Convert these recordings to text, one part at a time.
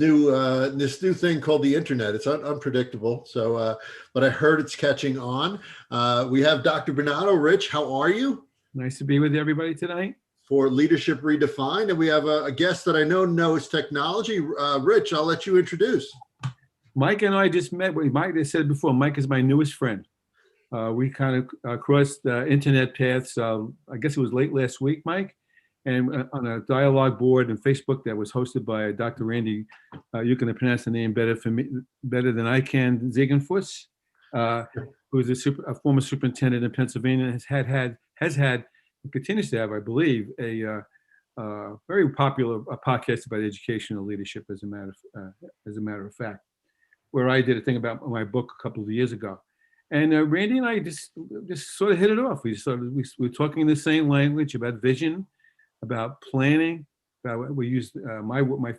this new thing called the internet. It's unpredictable. So, but I heard it's catching on. We have Dr. Bernardo. Rich, how are you? Nice to be with everybody tonight. For Leadership Redefined, and we have a guest that I know knows technology. Rich, I'll let you introduce. Mike and I just met. Mike, I said before, Mike is my newest friend. We kind of crossed internet paths. I guess it was late last week, Mike, and on a dialogue board on Facebook that was hosted by Dr. Randy. You can pronounce the name better than I can. Ziegenfuss, who's a former superintendent in Pennsylvania, has had and continues to have, I believe, a very popular podcast about educational leadership. As a matter of fact, where I did a thing about my book a couple of years ago. And Randy and I just sort of hit it off. We were talking the same language about vision, about planning. We used one of my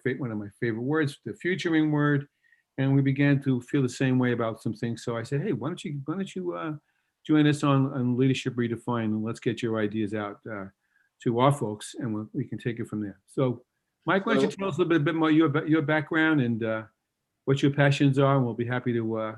favorite words, the futuring word, and we began to feel the same way about some things. So I said, hey, why don't you join us on Leadership Redefined, and let's get your ideas out to our folks, and we can take it from there. So, Mike, why don't you tell us a little bit more your background and what your passions are, and we'll be happy to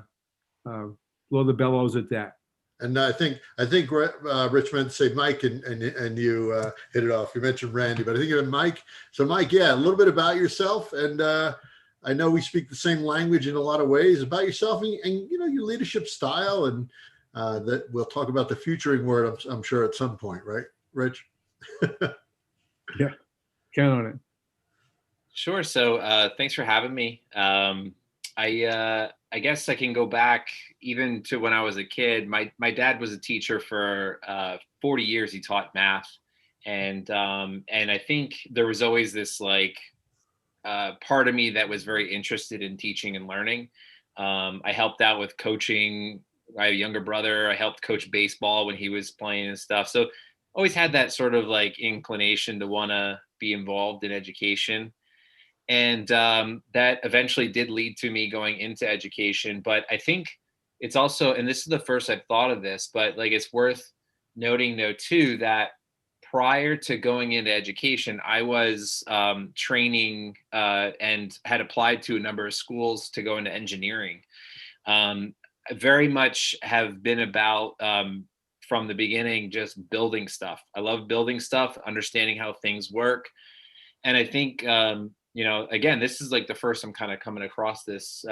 blow the bellows at that. And I think Rich meant to say Mike, and you hit it off. You mentioned Randy, but I think you're Mike. So Mike, yeah, a little bit about yourself, and I know we speak the same language in a lot of ways about yourself, and you know your leadership style, and that we'll talk about the futuring word. I'm sure at some point, right, Rich? Yeah, count on it. Sure. So thanks for having me. I guess I can go back even to when I was a kid. My dad was a teacher for 40 years. He taught math, and I think there was always this part of me that was very interested in teaching and learning. I helped out with coaching. I have a younger brother. I helped coach baseball when he was playing and stuff. So always had that sort of inclination to want to be involved in education. And that eventually did lead to me going into education. But I think it's also, and this is the first I've thought of this, but it's worth noting though too, that prior to going into education, I was training and had applied to a number of schools to go into engineering. I very much have been about, from the beginning, just building stuff. I love building stuff, understanding how things work. And I think, again, this is the first I'm kind of coming across this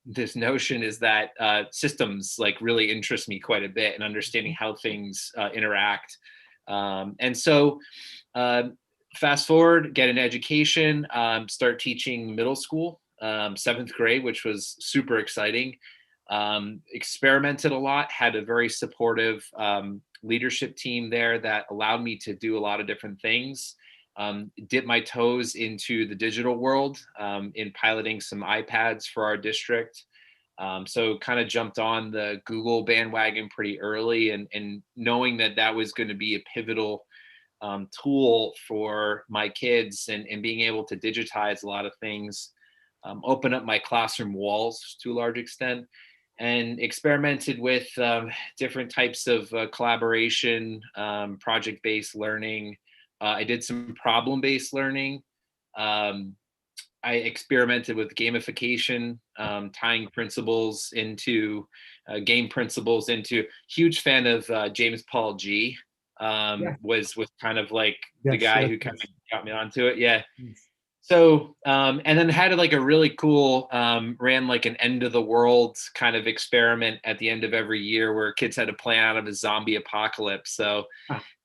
this notion is that systems really interest me quite a bit, and understanding how things interact. And so fast forward, get an education, start teaching middle school, 7th grade, which was super exciting. Experimented a lot, had a very supportive leadership team there that allowed me to do a lot of different things. Dip my toes into the digital world in piloting some iPads for our district. So kind of jumped on the Google bandwagon pretty early, and knowing that was going to be a pivotal tool for my kids, and being able to digitize a lot of things, open up my classroom walls to a large extent, and experimented with different types of collaboration, project-based learning. I did some problem-based learning. I experimented with gamification, tying principles into game principles into. Huge fan of James Paul G. Was kind of the guy who kind of got me onto it. Yeah. So, and then had a really cool, ran an end of the world kind of experiment at the end of every year where kids had to plan out of a zombie apocalypse. So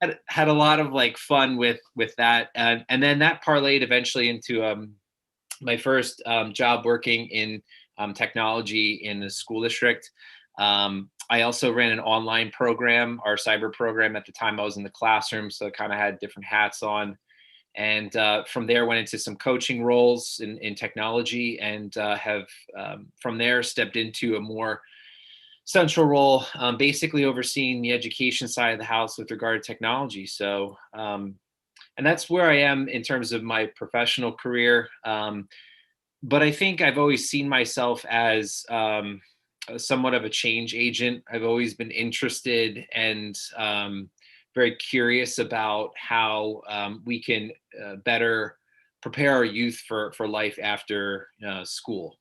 had a lot of fun with that. And then that parlayed eventually into my first job working in technology in the school district. I also ran an online program, our cyber program. At the time I was in the classroom, so I kind of had different hats on. And from there went into some coaching roles in technology, and have from there stepped into a more central role, basically overseeing the education side of the house with regard to technology. So, and that's where I am in terms of my professional career. But I think I've always seen myself as somewhat of a change agent. I've always been interested and very curious about how we can better prepare our youth for life after school.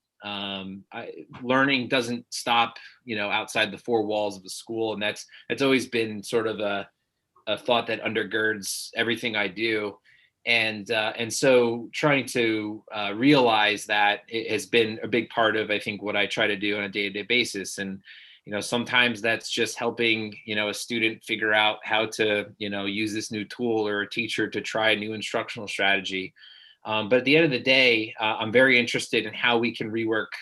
Learning doesn't stop, outside the four walls of the school, and that's always been sort of a thought that undergirds everything I do. And so trying to realize that it has been a big part of, I think, what I try to do on a day-to-day basis. And sometimes that's just helping a student figure out how to use this new tool, or a teacher to try a new instructional strategy. But at the end of the day, I'm very interested in how we can rework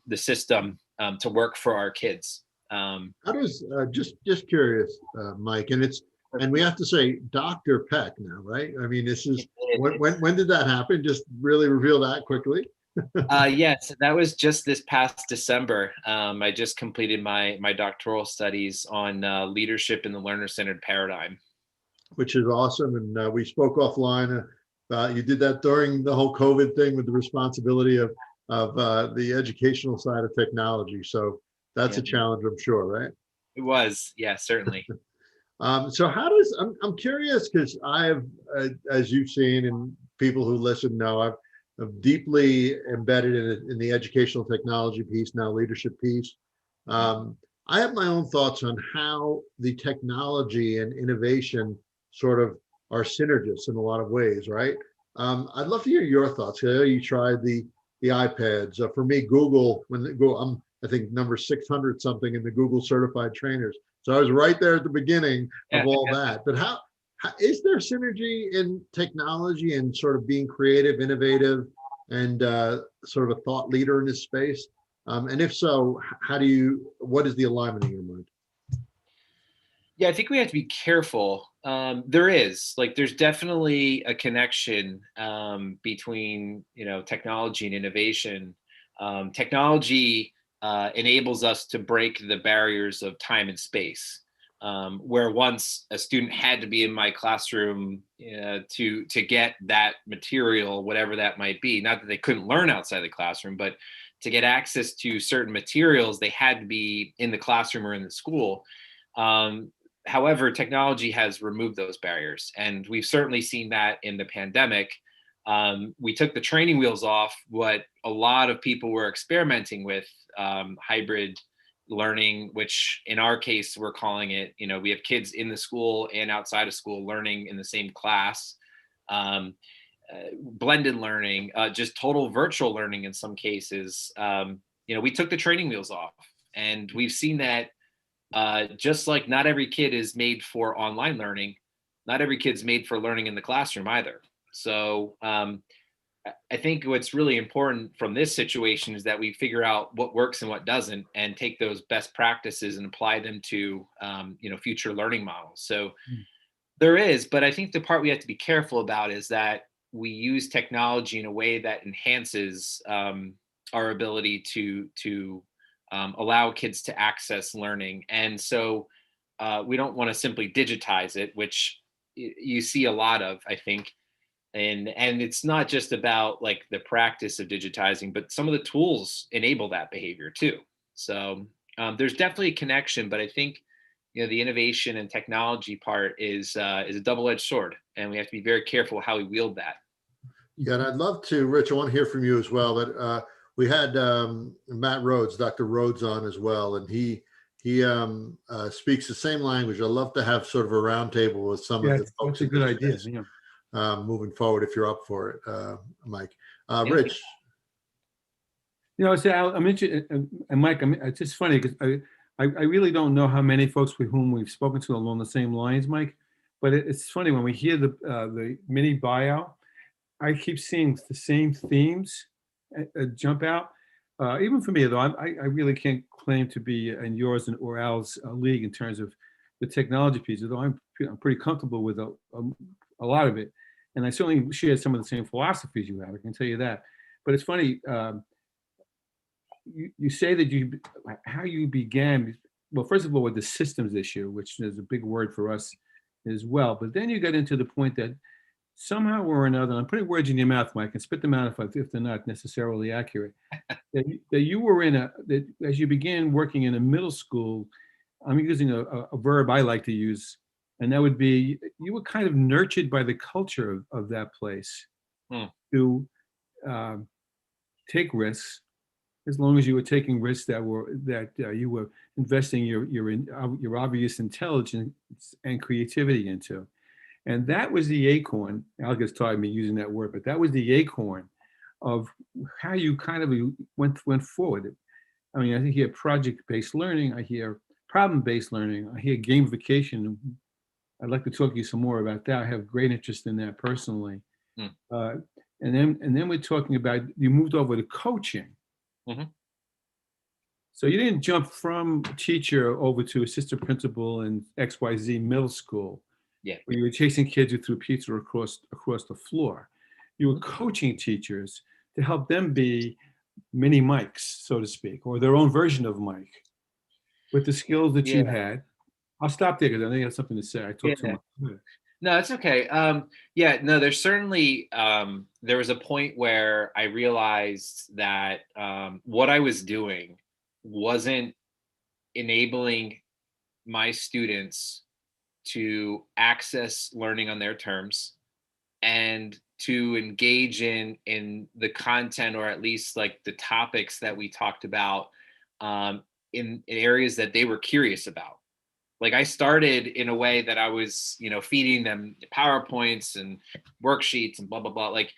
the system to work for our kids. How does just curious, Mike, and we have to say Dr. Peck now, right? I mean, this is when did that happen? Just really reveal that quickly. Yes, that was just this past December. I just completed my doctoral studies on leadership in the learner-centered paradigm, Which is awesome. And we spoke offline. You did that during the whole COVID thing with the responsibility of the educational side of technology. So that's a challenge, I'm sure, right? It was, yeah, certainly. So I'm curious, because I have, as you've seen, and people who listen know, I've deeply embedded in the educational technology piece, now leadership piece. I have my own thoughts on how the technology and innovation sort of are synergists in a lot of ways, right? I'd love to hear your thoughts. I know you tried the iPads. For me, Google, I'm I think number 600 something in the Google certified trainers. So I was right there at the beginning of all that. But how is there synergy in technology and sort of being creative, innovative, and sort of a thought leader in this space? And if so, what is the alignment in your mind? Yeah, I think we have to be careful. There's definitely a connection between technology and innovation. Technology enables us to break the barriers of time and space, where once a student had to be in my classroom to get that material, whatever that might be. Not that they couldn't learn outside the classroom, but to get access to certain materials, they had to be in the classroom or in the school. However, technology has removed those barriers, and we've certainly seen that in the pandemic. We took the training wheels off what a lot of people were experimenting with, hybrid learning, which in our case, we're calling it, we have kids in the school and outside of school learning in the same class, blended learning, just total virtual learning in some cases. We took the training wheels off, and we've seen that just like not every kid is made for online learning, not every kid's made for learning in the classroom either. So I think what's really important from this situation is that we figure out what works and what doesn't, and take those best practices and apply them to future learning models. So but I think the part we have to be careful about is that we use technology in a way that enhances our ability to allow kids to access learning. And so we don't want to simply digitize it, which you see a lot of, I think. And it's not just about like the practice of digitizing, but some of the tools enable that behavior too. So there's definitely a connection, but I think the innovation and technology part is a double-edged sword, and we have to be very careful how we wield that. Yeah, and I'd love to, Rich, I want to hear from you as well. But we had Matt Rhodes, Dr. Rhodes, on as well, and he speaks the same language. I'd love to have sort of a roundtable with some of the folks. That's a good idea. Yeah. Moving forward, if you're up for it, Mike. Rich. I'm interested, and Mike, it's just funny because I really don't know how many folks with whom we've spoken to along the same lines, Mike. But it's funny when we hear the mini bio, I keep seeing the same themes jump out. Even for me, though, I really can't claim to be in yours or Al's league in terms of the technology piece, although I'm pretty comfortable with a lot of it. And I certainly share some of the same philosophies you have, I can tell you that. But it's funny, you say that how you began, well, first of all, with the systems issue, which is a big word for us as well. But then you got into the point that somehow or another, I'm putting words in your mouth, Mike, and spit them out if they're not necessarily accurate, that you were that as you began working in a middle school, I'm using a verb I like to use, and that would be, you were kind of nurtured by the culture of that place. Hmm. to um, take risks, as long as you were taking risks that you were investing your obvious intelligence and creativity into. And that was the acorn. Al gets tired of me using that word, but that was the acorn of how you kind of went forward. I mean, I think you hear project-based learning, I hear problem-based learning, I hear gamification. I'd like to talk to you some more about that. I have great interest in that personally. Hmm. And then we're talking about you moved over to coaching. Mhm. So you didn't jump from teacher over to assistant principal in XYZ middle school, Yeah. where you were chasing kids who threw pizza across the floor. You were Mhm. coaching teachers to help them be mini Mikes, so to speak, or their own version of Mike, with the skills that you Yeah. had. I'll stop there because I think you have something to say. I talk too Yeah. much. Go ahead. No, it's okay. Yeah, no, there's certainly there was a point where I realized that what I was doing wasn't enabling my students to access learning on their terms and to engage in the content, or at least like the topics that we talked about, um, in areas that they were curious about. Like I started in a way that I was, feeding them PowerPoints and worksheets and blah blah blah. Like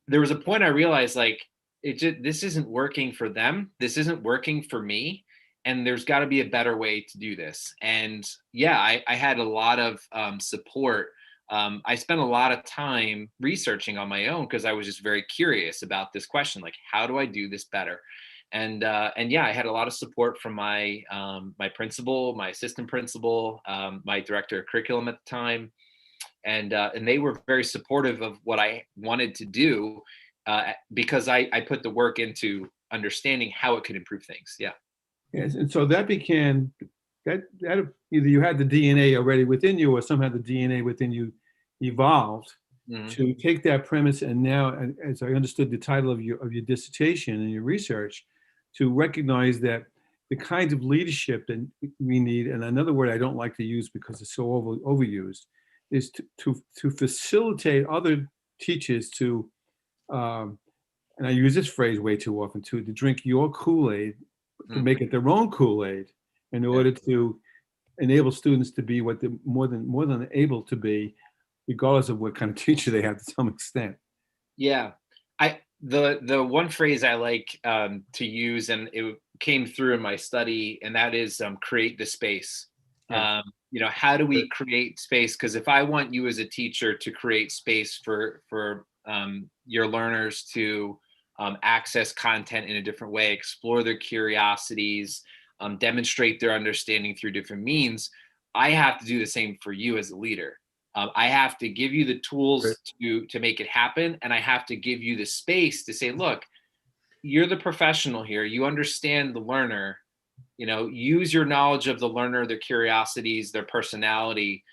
there was a point I realized like this isn't working for them. This isn't working for me. And there's got to be a better way to do this. And yeah, I had a lot of support. I spent a lot of time researching on my own because I was just very curious about this question, like how do I do this better? And yeah, I had a lot of support from my principal, my assistant principal, my director of curriculum at the time, and they were very supportive of what I wanted to do, because I put the work into understanding how it could improve things. Yeah. Yes, and so that began that either you had the DNA already within you, or somehow the DNA within you evolved Mhm. to take that premise, and now, as I understood the title of your dissertation and your research, to recognize that the kinds of leadership that we need, and another word I don't like to use because it's so overused, is to facilitate other teachers to, um, and I use this phrase way too often, to drink your Kool-Aid, to Mhm. make it their own Kool-Aid, in Yeah. order to enable students to be what they're more than able to be, regardless of what kind of teacher they have to some extent. Yeah. The one phrase I like to use, and it came through in my study, and that is create the space. Yeah. How do we create space? Because if I want you as a teacher to create space for your learners to access content in a different way, explore their curiosities, demonstrate their understanding through different means, I have to do the same for you as a leader. I have to give you the Right. tools to make it happen, and I have to give you the space to say, look, you're the professional here. You understand the learner. Use your knowledge of the learner, their curiosities, their personality.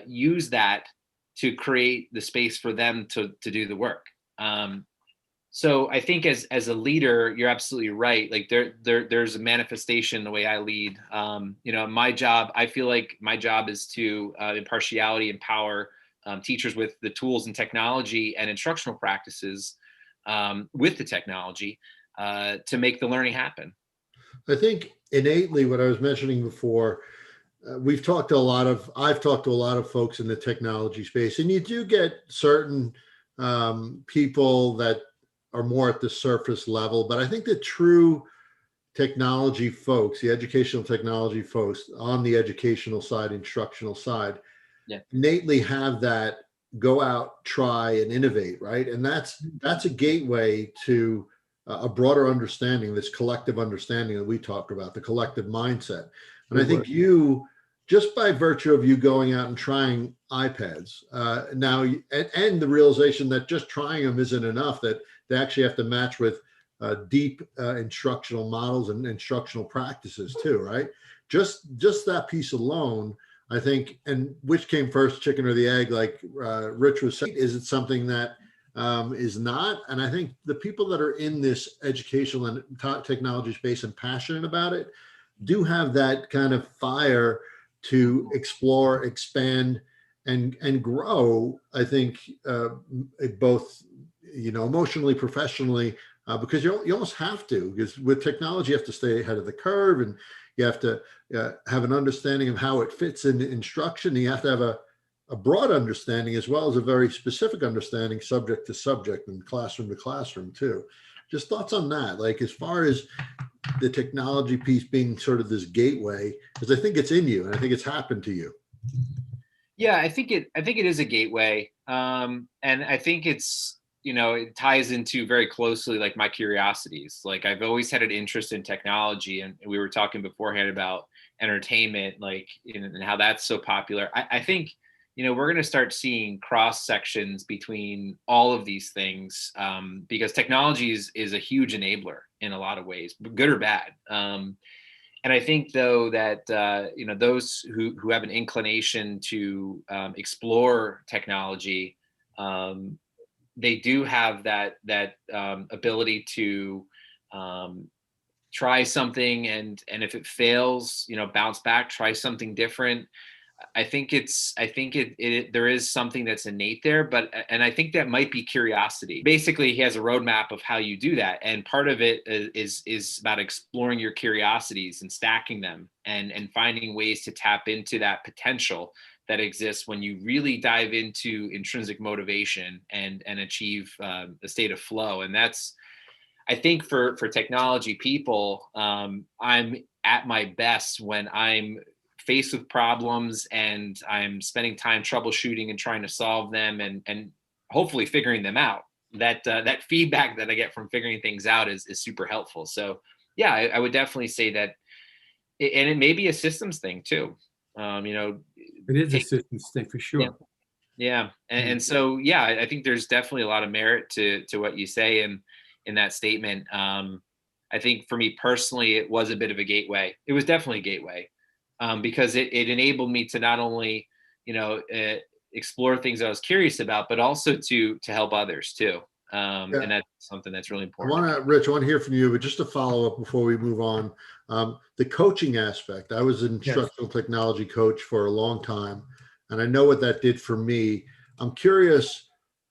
Use that to create the space for them to do the work. So I think as a leader, you're absolutely right. Like there's a manifestation the way I lead. My job, I feel like my job is to impartiality, empower teachers with the tools and technology and instructional practices, with the technology, to make the learning happen. I think innately, what I was mentioning before, I've talked to a lot of folks in the technology space, and you do get certain people that are more at the surface level. But I think the true technology folks, the educational technology folks on the educational side, instructional side, Yeah. innately have that go out, try, and innovate, right? And that's a gateway to a broader understanding, this collective understanding that we talk about, the collective mindset. And I Good think word. you, just by virtue of you going out and trying iPads now, and the realization that just trying them isn't enough, that they actually have to match with deep instructional models and instructional practices too, right? Just that piece alone, I think, and which came first, chicken or the egg, like Rich was saying, is it something that is not? And I think the people that are in this educational and technology space and passionate about it do have that kind of fire to explore, expand, and grow. I think both emotionally, professionally, because you almost have to, because with technology, you have to stay ahead of the curve, and you have to have an understanding of how it fits in instruction. You have to have a broad understanding as well as a very specific understanding, subject to subject and classroom to classroom too. Just thoughts on that, like as far as the technology piece being sort of this gateway, because I think it's in you and I think it's happened to you. Yeah, I think it is a gateway. And I think it's, it ties into very closely like my curiosities. Like I've always had an interest in technology, and we were talking beforehand about entertainment, like, and how that's so popular. I think, we're going to start seeing cross sections between all of these things, because technology is a huge enabler in a lot of ways, good or bad. And I think, though, that those who have an inclination to explore technology, they do have that ability to try something, and if it fails, bounce back, try something different. I think there is something that's innate there, and I think that might be curiosity. Basically, he has a roadmap of how you do that, and part of it is about exploring your curiosities and stacking them, and finding ways to tap into that potential that exists when you really dive into intrinsic motivation and achieve a state of flow. And that's, I think, for technology people, I'm at my best when I'm faced with problems and I'm spending time troubleshooting and trying to solve them, and hopefully figuring them out. That feedback that I get from figuring things out is super helpful. So yeah, I would definitely say that, and it may be a systems thing too. It is a systems thing for sure. Yeah. Yeah. And so, yeah, I think there's definitely a lot of merit to what you say in that statement. I think for me personally, it was a bit of a gateway. It was definitely a gateway, because it enabled me to not only, explore things I was curious about, but also to help others too. And that's something that's really important. Rich, I want to hear from you, but just to follow up before we move on, the coaching aspect. I was an instructional technology coach for a long time, and I know what that did for me. I'm curious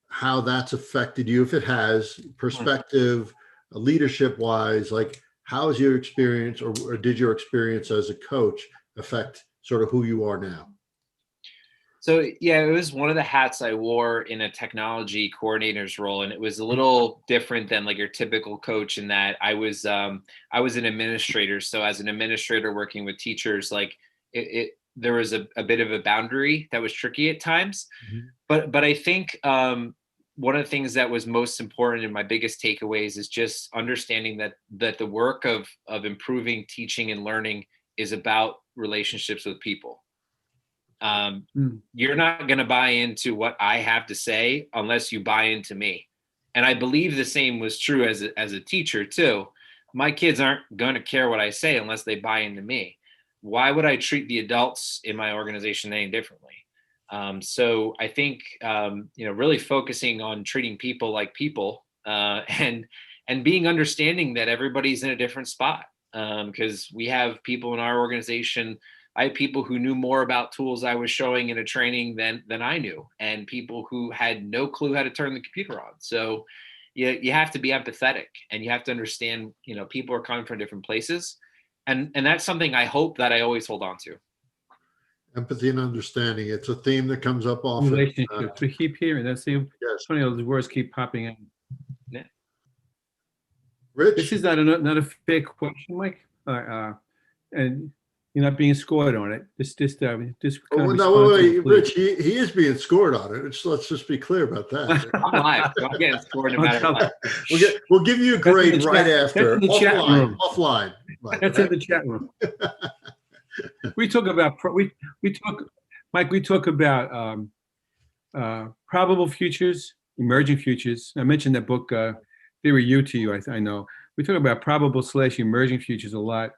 how that's affected you, if it has, perspective, leadership wise. Like, how is your experience, or did your experience as a coach affect sort of who you are now? So yeah, it was one of the hats I wore in a technology coordinator's role, and it was a little different than like your typical coach in that I was an administrator. So as an administrator working with teachers, like there was a bit of a boundary that was tricky at times. Mm-hmm. But I think one of the things that was most important and my biggest takeaways is just understanding that the work of improving teaching and learning is about relationships with people. You're not going to buy into what I have to say unless you buy into me. And I believe the same was true as a teacher too. My kids aren't going to care what I say unless they buy into me. Why would I treat the adults in my organization any differently? So I think, really focusing on treating people like people, and being understanding that everybody's in a different spot. Because we have people in our organization. I had people who knew more about tools I was showing in a training than I knew, and people who had no clue how to turn the computer on. So you have to be empathetic, and you have to understand, people are coming from different places. And that's something I hope that I always hold on to. Empathy and understanding. It's a theme that comes up often. Relationships. We keep hearing that same. Yes. Funny how those words keep popping in. Yeah. Rich? This is not a fair question, Mike. And you're not being scored on it. Just kind of wait, Rich, he is being scored on it. Let's just be clear about that. I'm live. So I'm getting scored no matter what. We'll give you a grade right after. That's in the chat room. Offline. That's in the chat room. We talk about Mike. We talk about probable futures, emerging futures. I mentioned that book, Theory U to you. I know we talk about probable/emerging futures a lot,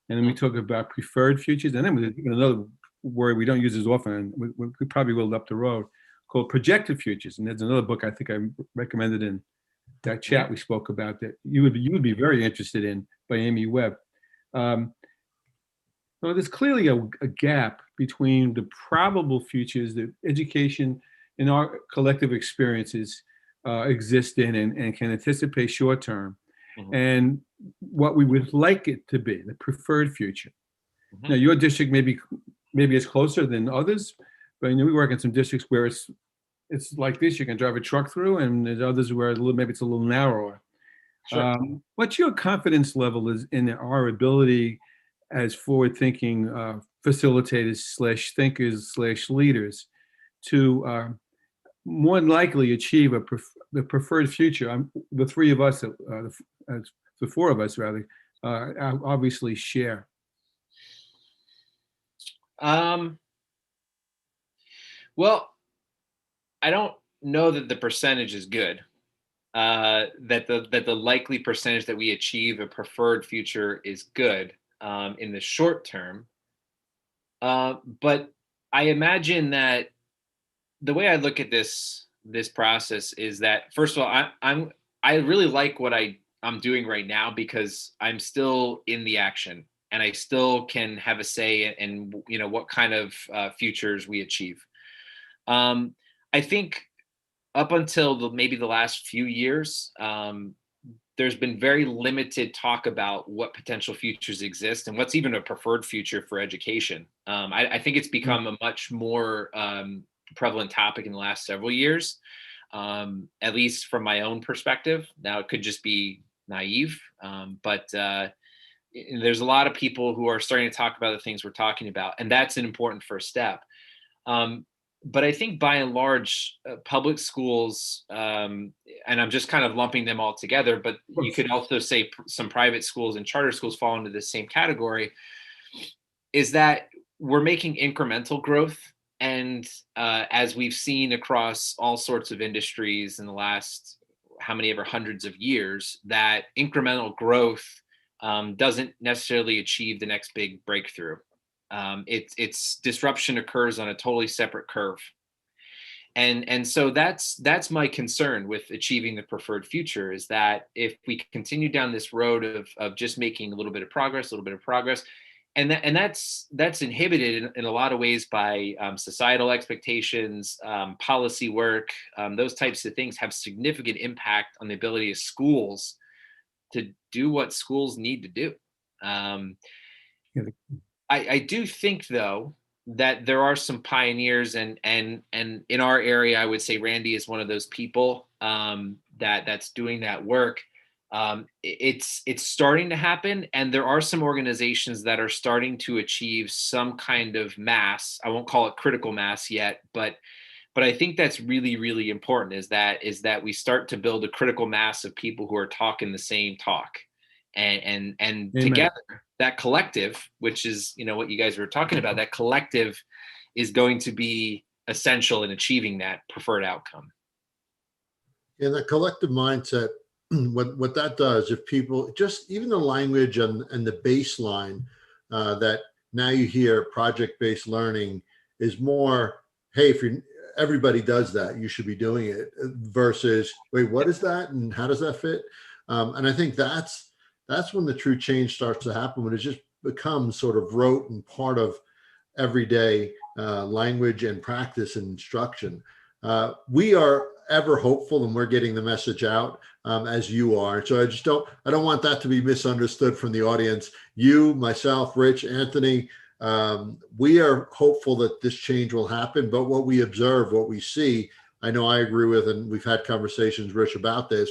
and then we talk about preferred futures, and then there's another word we don't use as often. We probably will up the road, called projected futures. And there's another book I think I recommended in that chat we spoke about that you would be very interested in, by Amy Webb. So there's clearly a gap between the probable futures, the education in our collective experiences, exist in and can anticipate short term, Mhm. and what we would like it to be, the preferred future. Now, Mhm. your district maybe it's closer than others, but we work in some districts where it's like this. You can drive a truck through, and there's others where maybe it's a little narrower. Sure. What's your confidence level is in our ability as forward-thinking facilitators slash thinkers slash leaders to more than likely achieve the preferred future? The three of us, the four of us rather, obviously share. Um, well, I don't know that the percentage is good. That the likely percentage that we achieve a preferred future is good in the short term. But I imagine that the way I look at this process is that, first of all, I really like what I'm doing right now because I'm still in the action and I still can have a say in what kind of futures we achieve. Um, I think up until maybe the last few years, there's been very limited talk about what potential futures exist and what's even a preferred future for education. I think it's become a much more prevalent topic in the last several years, at least from my own perspective. Now, it could just be naive, but there's a lot of people who are starting to talk about the things we're talking about, and that's an important first step. Um, but I think by and large, public schools, and I'm just kind of lumping them all together, but you could also say some private schools and charter schools fall into the same category, is that we're making incremental growth. And as we've seen across all sorts of industries in the last how many ever hundreds of years, that incremental growth doesn't necessarily achieve the next big breakthrough. It's disruption occurs on a totally separate curve, and so that's my concern with achieving the preferred future, is that if we continue down this road of just making a little bit of progress, and that's inhibited in a lot of ways by societal expectations, policy work, those types of things have significant impact on the ability of schools to do what schools need to do. Um, Yeah. I do think, though, that there are some pioneers, and in our area, I would say Randy is one of those people that's doing that work. It's starting to happen, and there are some organizations that are starting to achieve some kind of mass. I won't call it critical mass yet, but I think that's really, really important. Is that we start to build a critical mass of people who are talking the same talk, and Amen. together, that collective, which is what you guys were talking about, that collective is going to be essential in achieving that preferred outcome. In the collective mindset, what that does, if people just even the language and the baseline that now you hear project-based learning is more, hey, if you everybody does that, you should be doing it, versus, wait, what is that and how does that fit? And I think that's when the true change starts to happen, when it just becomes sort of rote and part of everyday language and practice and instruction. We are ever hopeful, and we're getting the message out as you are. So I don't want that to be misunderstood from the audience. You, myself, Rich, Anthony, we are hopeful that this change will happen. But what we observe, what we see, I know I agree with, and we've had conversations, Rich, about this,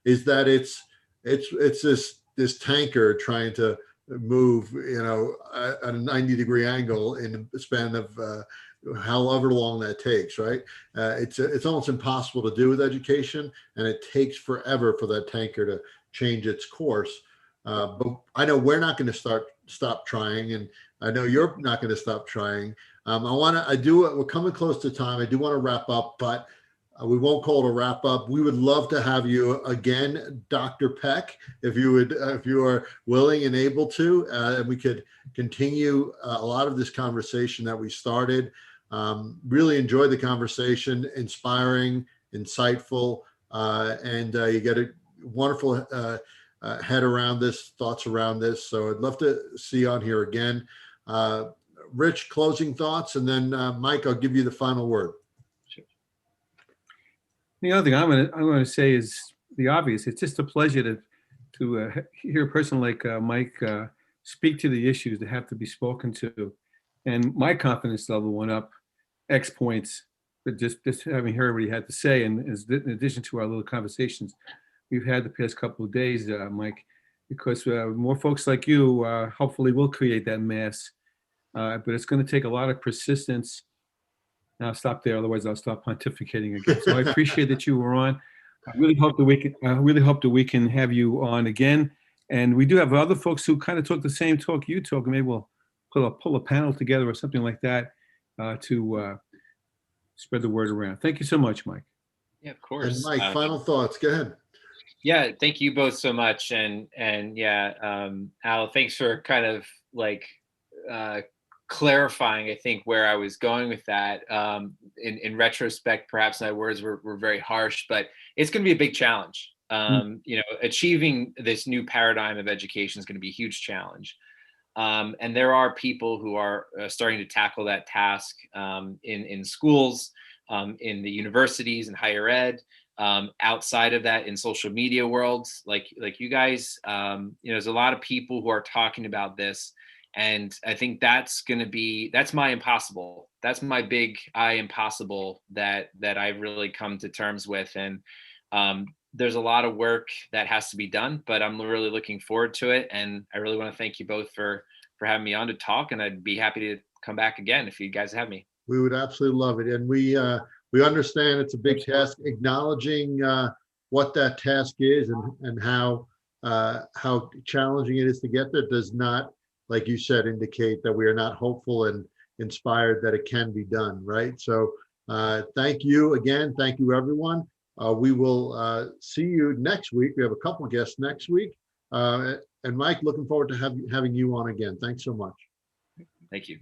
is that it's this tanker trying to move, at a 90-degree angle in the span of however long that takes, right? It's almost impossible to do with education, and it takes forever for that tanker to change its course. But I know we're not going to stop trying, and I know you're not going to stop trying. We're coming close to time. I do want to wrap up, but we won't call it a wrap up. We would love to have you again, Dr. Peck, if you are willing and able to, and we could continue a lot of this conversation that we started. Really enjoyed the conversation, inspiring, insightful, and you get a wonderful head around this, thoughts around this. So I'd love to see you on here again. Rich, closing thoughts, and then Mike, I'll give you the final word. The other thing I'm gonna say is the obvious. It's just a pleasure to hear a person like Mike speak to the issues that have to be spoken to, and my confidence level went up X points. But just having heard what he had to say, and in addition to our little conversations we've had the past couple of days, Mike, because more folks like you hopefully will create that mass. But it's going to take a lot of persistence. Now I'll stop there, otherwise I'll stop pontificating again. So I appreciate that you were on. I really hope that we can have you on again. And we do have other folks who kind of talk the same talk you talk. Maybe we'll pull a panel together or something like that to spread the word around. Thank you so much, Mike. Yeah, of And course. Mike, final thoughts. Go ahead. Yeah, thank you both so much. And yeah, Al, thanks for kind of like clarifying, I think, where I was going with that. In retrospect, perhaps my words were very harsh, but it's going to be a big challenge. You know, achieving this new paradigm of education is going to be a huge challenge. And there are people who are starting to tackle that task in schools, in the universities and higher ed, outside of that in social media worlds, like you guys. You know, there's a lot of people who are talking about this, and I think that's my impossible. That's my big impossible that I've really come to terms with. And there's a lot of work that has to be done, but I'm really looking forward to it. And I really want to thank you both for having me on to talk. And I'd be happy to come back again if you guys have me. We would absolutely love it. And we understand it's a big task, acknowledging what that task is and how challenging it is to get there does not, like you said, indicate that we are not hopeful and inspired that it can be done, right? So thank you again. Thank you, everyone. We will see you next week. We have a couple of guests next week. And Mike, looking forward to having you on again. Thanks so much. Thank you.